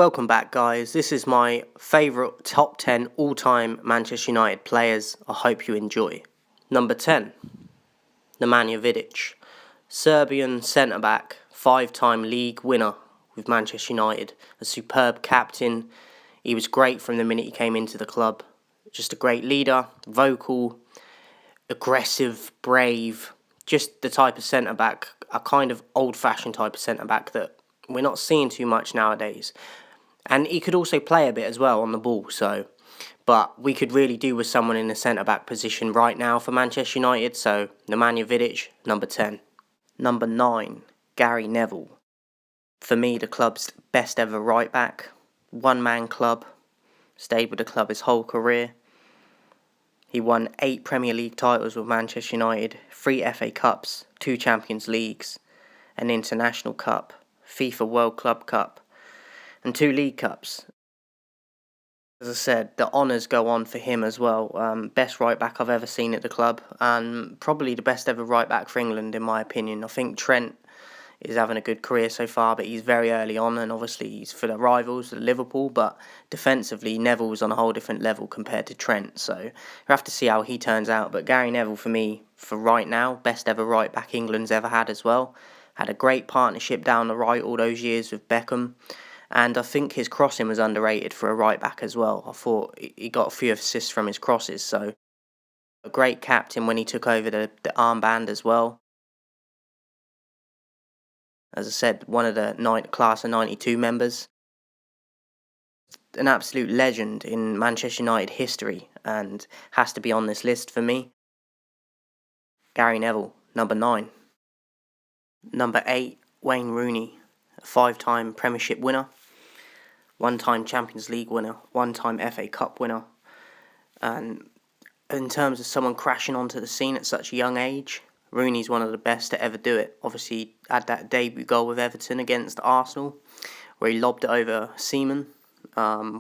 Welcome back, guys. This is my favourite top 10 all-time Manchester United players. I hope you enjoy. Number 10, Nemanja Vidic. Serbian centre-back, 5-time league winner with Manchester United. A superb captain. He was great from the minute he came into the club. Just a great leader, vocal, aggressive, brave. Just the type of centre-back, a kind of old-fashioned type of centre-back that we're not seeing too much nowadays. And he could also play a bit as well on the ball, but we could really do with someone in the centre-back position right now for Manchester United, so Nemanja Vidic, number 10. Number 9, Gary Neville. For me, the club's best ever right-back. One-man club, stayed with the club his whole career. He won 8 Premier League titles with Manchester United, 3 FA Cups, 2 Champions Leagues, an International Cup, FIFA World Club Cup, and 2 League Cups. As I said, the honours go on for him as well. Best right-back I've ever seen at the club, and probably the best ever right-back for England, in my opinion. I think Trent is having a good career so far, but he's very early on, and obviously he's for the rivals, Liverpool, but defensively, Neville's on a whole different level compared to Trent, so we'll have to see how he turns out. But Gary Neville, for me, for right now, best ever right-back England's ever had as well. Had a great partnership down the right all those years with Beckham. And I think his crossing was underrated for a right-back as well. I thought he got a few assists from his crosses. So a great captain when he took over the armband as well. As I said, one of the class of 92 members. An absolute legend in Manchester United history and has to be on this list for me. Gary Neville, number 9. Number 8, Wayne Rooney, a 5-time Premiership winner. 1-time Champions League winner, 1-time FA Cup winner. And in terms of someone crashing onto the scene at such a young age, Rooney's one of the best to ever do it. Obviously, he had that debut goal with Everton against Arsenal, where he lobbed it over Seaman,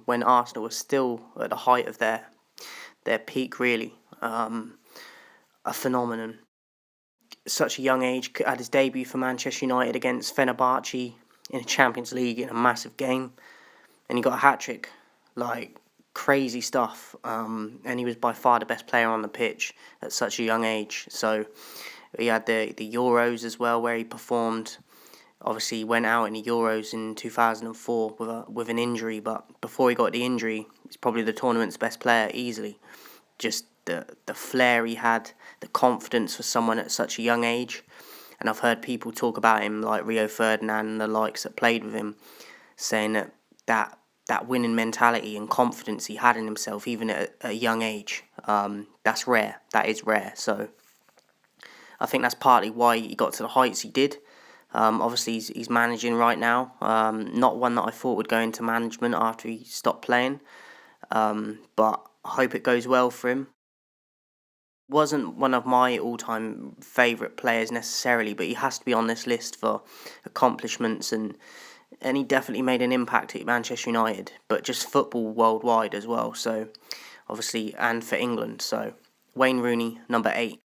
when Arsenal was still at the height of their peak, really. A phenomenon. Such a young age, had his debut for Manchester United against Fenerbahce in a Champions League in a massive game. And he got a hat-trick, like crazy stuff, and he was by far the best player on the pitch at such a young age. So he had the Euros as well, where he performed. Obviously, he went out in the Euros in 2004 with an injury, but before he got the injury, he's probably the tournament's best player easily. Just the flair he had, the confidence for someone at such a young age. And I've heard people talk about him like Rio Ferdinand and the likes that played with him, saying that winning mentality and confidence he had in himself, even at a young age, that's rare. That is rare. So I think that's partly why he got to the heights he did. Obviously, he's managing right now. Not one that I thought would go into management after he stopped playing. But I hope it goes well for him. Wasn't one of my all-time favourite players necessarily, but he has to be on this list for accomplishments, and he definitely made an impact at Manchester United, but just football worldwide as well, so obviously, and for England. So Wayne Rooney, number 8.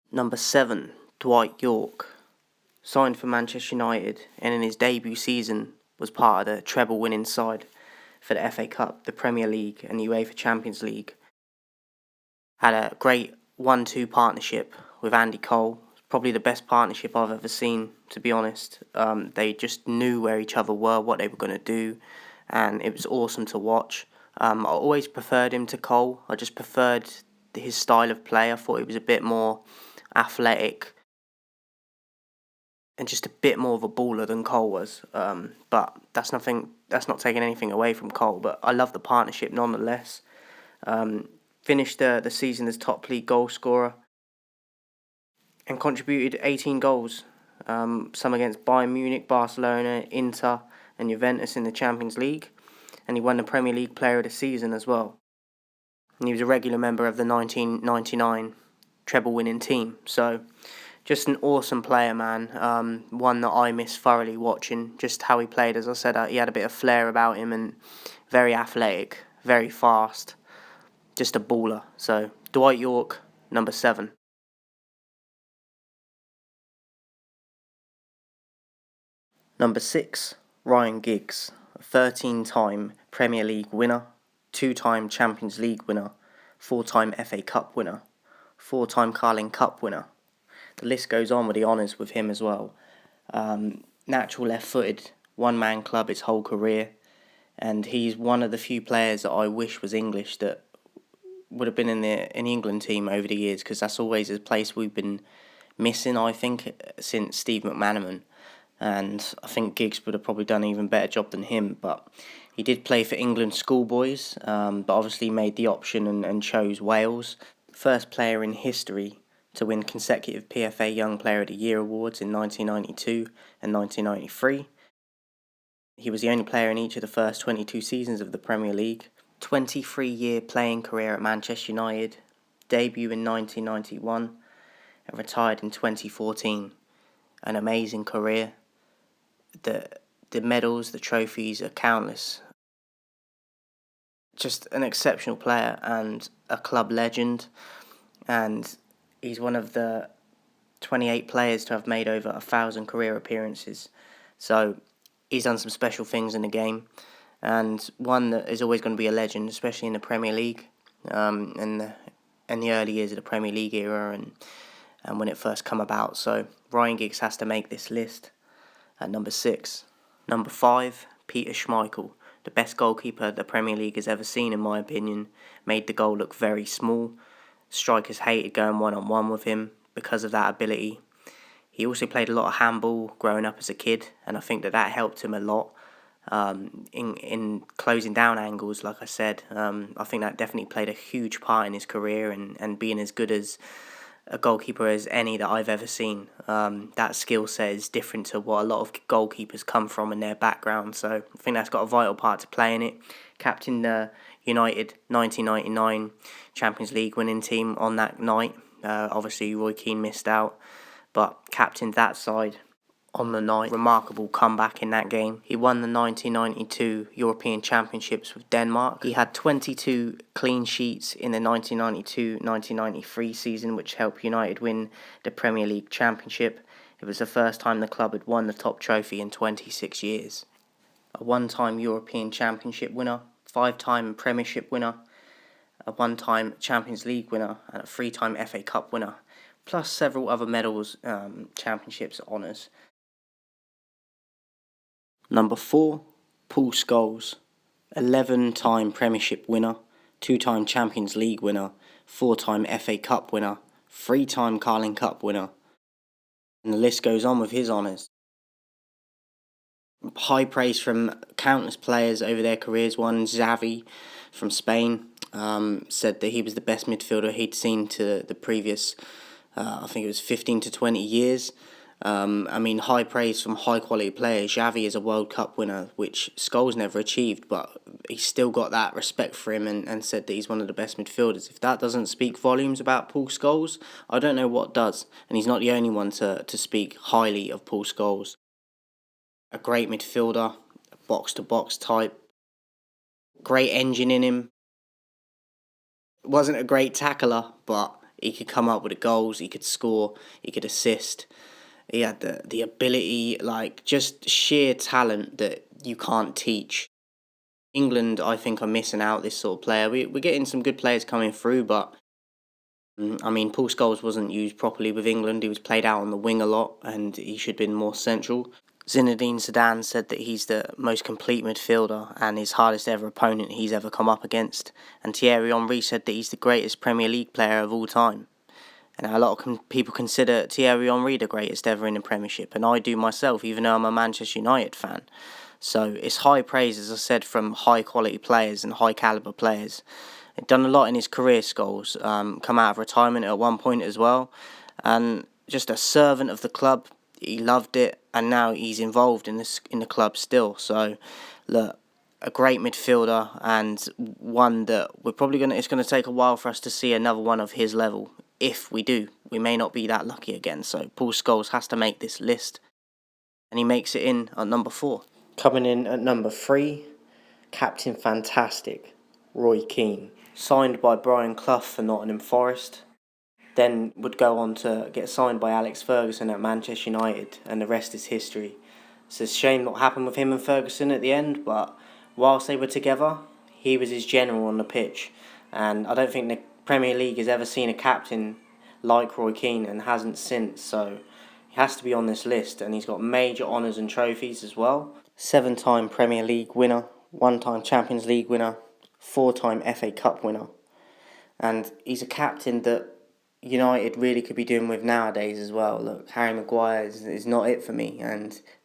Number 7, Dwight Yorke. Signed for Manchester United, and in his debut season was part of the treble-winning side for the FA Cup, the Premier League and UEFA Champions League. Had a great 1-2 partnership with Andy Cole. Probably the best partnership I've ever seen, to be honest. They just knew where each other were, what they were going to do, and it was awesome to watch. I always preferred him to Cole. I just preferred his style of play. I thought he was a bit more athletic and just a bit more of a baller than Cole was. But that's not taking anything away from Cole, but I love the partnership nonetheless. Finished the season as top league goal scorer and contributed 18 goals, some against Bayern Munich, Barcelona, Inter and Juventus in the Champions League, and he won the Premier League Player of the Season as well. And he was a regular member of the 1999 treble-winning team, so just an awesome player, man. One that I miss thoroughly watching, just how he played. As I said, he had a bit of flair about him and very athletic, very fast. Just a baller. So, Dwight Yorke, number 7. Number 6, Ryan Giggs, a 13-time Premier League winner, 2-time Champions League winner, 4-time FA Cup winner, 4-time Carling Cup winner. The list goes on with the honours with him as well. Natural left-footed, one-man club his whole career, and he's one of the few players that I wish was English that would have been in the England team over the years, because that's always a place we've been missing, I think, since Steve McManaman. And I think Giggs would have probably done an even better job than him, but he did play for England schoolboys, but obviously made the option and chose Wales. First player in history to win consecutive PFA Young Player of the Year awards in 1992 and 1993. He was the only player in each of the first 22 seasons of the Premier League. 23-year playing career at Manchester United, debut in 1991 and retired in 2014. An amazing career. The medals, the trophies are countless. Just an exceptional player and a club legend, and he's one of the 28 players to have made over 1,000 career appearances. So he's done some special things in the game, and one that is always going to be a legend, especially in the Premier League, in the early years of the Premier League era and when it first come about. So Ryan Giggs has to make this list at number 6. Number 5, Peter Schmeichel, the best goalkeeper the Premier League has ever seen in my opinion, made the goal look very small. Strikers hated going one-on-one with him because of that ability. He also played a lot of handball growing up as a kid, and I think that helped him a lot in closing down angles, like I said. I think that definitely played a huge part in his career and being as good as a goalkeeper as any that I've ever seen. That skill set is different to what a lot of goalkeepers come from in their background, so I think that's got a vital part to play in it. Captain the United 1999 Champions League winning team on that night. Obviously Roy Keane missed out, but captained that side on the night. Remarkable comeback in that game. He won the 1992 European Championships with Denmark. He had 22 clean sheets in the 1992-1993 season, which helped United win the Premier League Championship. It was the first time the club had won the top trophy in 26 years. A one-time European Championship winner, 5-time Premiership winner, a one-time Champions League winner, and a 3-time FA Cup winner, plus several other medals, championships, honours. Number 4, Paul Scholes, 11-time Premiership winner, 2-time Champions League winner, 4-time FA Cup winner, 3-time Carling Cup winner, and the list goes on with his honours. High praise from countless players over their careers. One, Xavi from Spain, said that he was the best midfielder he'd seen to the previous, I think it was 15 to 20 years. High praise from high-quality players. Xavi is a World Cup winner, which Scholes never achieved, but he still got that respect for him and said that he's one of the best midfielders. If that doesn't speak volumes about Paul Scholes, I don't know what does. And he's not the only one to speak highly of Paul Scholes. A great midfielder, a box-to-box type, great engine in him. Wasn't a great tackler, but he could come up with the goals, he could score, he could assist. He had the ability, just sheer talent that you can't teach. England, I think, are missing out this sort of player. We're getting some good players coming through, but Paul Scholes wasn't used properly with England. He was played out on the wing a lot, and he should have been more central. Zinedine Zidane said that he's the most complete midfielder and his hardest ever opponent he's ever come up against. And Thierry Henry said that he's the greatest Premier League player of all time. And a lot of people consider Thierry Henry the greatest ever in the Premiership, and I do myself, even though I'm a Manchester United fan. So it's high praise, as I said, from high-quality players and high-calibre players. He's done a lot in his career, Scholes. Come out of retirement at one point as well. And just a servant of the club. He loved it, and now he's involved in the club still. So, look, a great midfielder, and one that it's going to take a while for us to see another one of his level. If we do, we may not be that lucky again. So Paul Scholes has to make this list, and he makes it in at number 4. Coming in at number 3, Captain Fantastic, Roy Keane. Signed by Brian Clough for Nottingham Forest, then would go on to get signed by Alex Ferguson at Manchester United, and the rest is history. It's a shame what happened with him and Ferguson at the end, but whilst they were together, he was his general on the pitch. And I don't think the Premier League has ever seen a captain like Roy Keane and hasn't since, so he has to be on this list, and he's got major honours and trophies as well. 7-time Premier League winner, 1-time Champions League winner, 4-time FA Cup winner. And he's a captain that United really could be doing with nowadays as well. Look, Harry Maguire is not it for me,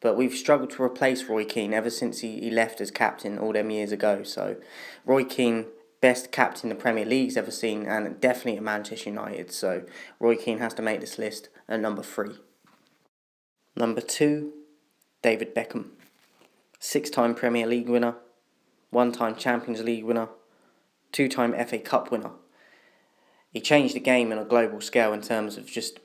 but we've struggled to replace Roy Keane ever since he left as captain all them years ago. So Roy Keane, best captain the Premier League's ever seen, and definitely at Manchester United. So Roy Keane has to make this list at number 3. Number 2, David Beckham. 6-time Premier League winner, 1-time Champions League winner, 2-time FA Cup winner. He changed the game on a global scale in terms of just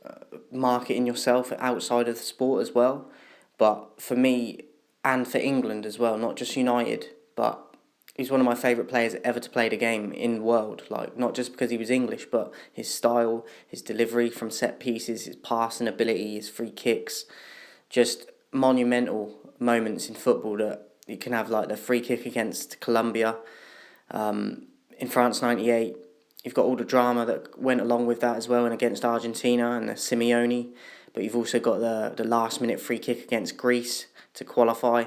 marketing yourself outside of the sport as well. But for me, and for England as well, not just United, but he's one of my favourite players ever to play the game in the world. Like, not just because he was English, but his style, his delivery from set pieces, his passing ability, his free kicks. Just monumental moments in football that you can have, like the free kick against Colombia in France '98. You've got all the drama that went along with that as well, and against Argentina and the Simeone. But you've also got the last minute free kick against Greece to qualify.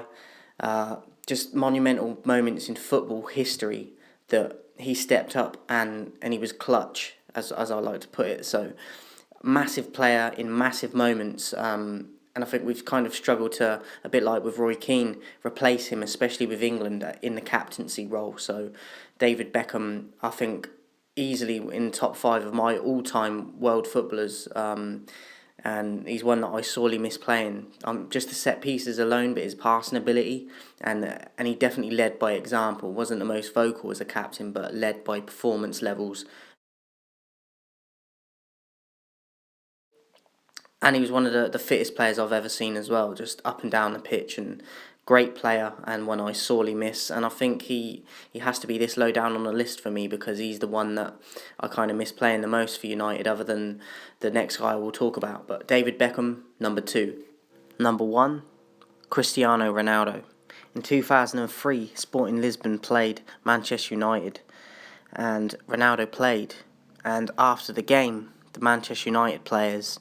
Just monumental moments in football history that he stepped up and he was clutch, as I like to put it. So massive player in massive moments. And I think we've kind of struggled to, a bit like with Roy Keane, replace him, especially with England in the captaincy role. So David Beckham, I think, easily in top 5 of my all-time world footballers, and he's one that I sorely miss playing. Just the set pieces alone, but his passing ability, and he definitely led by example. Wasn't the most vocal as a captain, but led by performance levels. And he was one of the fittest players I've ever seen as well, just up and down the pitch, and great player, and one I sorely miss. And I think he has to be this low down on the list for me because he's the one that I kind of miss playing the most for United, other than the next guy we'll talk about. But David Beckham, number 2. Number 1, Cristiano Ronaldo. In 2003, Sporting Lisbon played Manchester United, and Ronaldo played. And after the game, the Manchester United players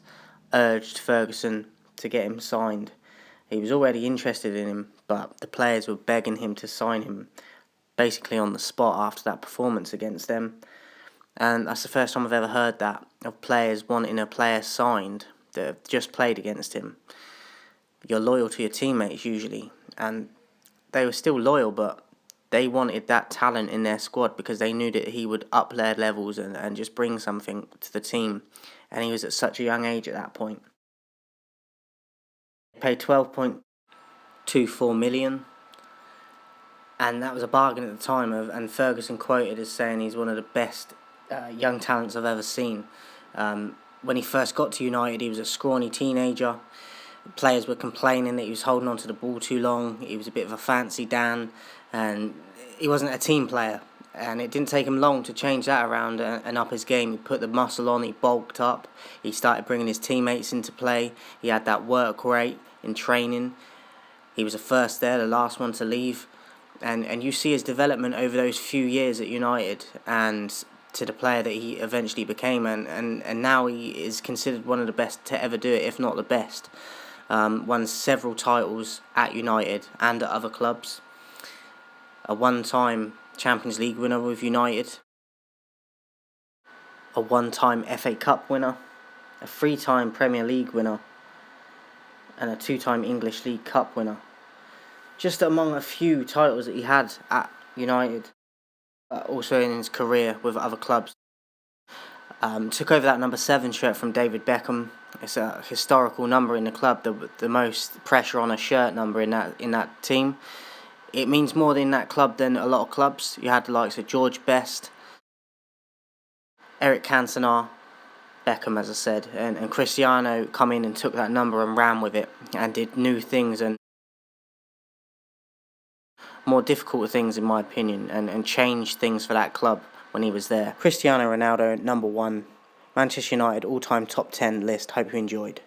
urged Ferguson to get him signed. He was already interested in him, but the players were begging him to sign him basically on the spot after that performance against them. And that's the first time I've ever heard that, of players wanting a player signed that have just played against him. You're loyal to your teammates usually, and they were still loyal, but they wanted that talent in their squad because they knew that he would up their levels and just bring something to the team. And he was at such a young age at that point. He paid $12.24 million, and that was a bargain at the time. And Ferguson quoted as saying he's one of the best young talents I've ever seen. When he first got to United, he was a scrawny teenager. Players were complaining that he was holding on to the ball too long. He was a bit of a fancy Dan, and he wasn't a team player. And it didn't take him long to change that around and up his game. He put the muscle on, he bulked up, he started bringing his teammates into play. He had that work rate in training. He was the first there, the last one to leave. And you see his development over those few years at United and to the player that he eventually became. And now he is considered one of the best to ever do it, if not the best. Won several titles at United and at other clubs. A 1-time Champions League winner with United, a 1-time FA Cup winner, a 3-time Premier League winner, and a 2-time English League Cup winner. Just among a few titles that he had at United, also in his career with other clubs. Took over that number 7 shirt from David Beckham. It's a historical number in the club, the most pressure on a shirt number in that team. It means more in that club than a lot of clubs. You had the likes of George Best, Eric Cantona, Beckham, as I said, and Cristiano come in and took that number and ran with it and did new things and more difficult things, in my opinion, and changed things for that club when he was there. Cristiano Ronaldo, number 1, Manchester United all-time top 10 list. Hope you enjoyed.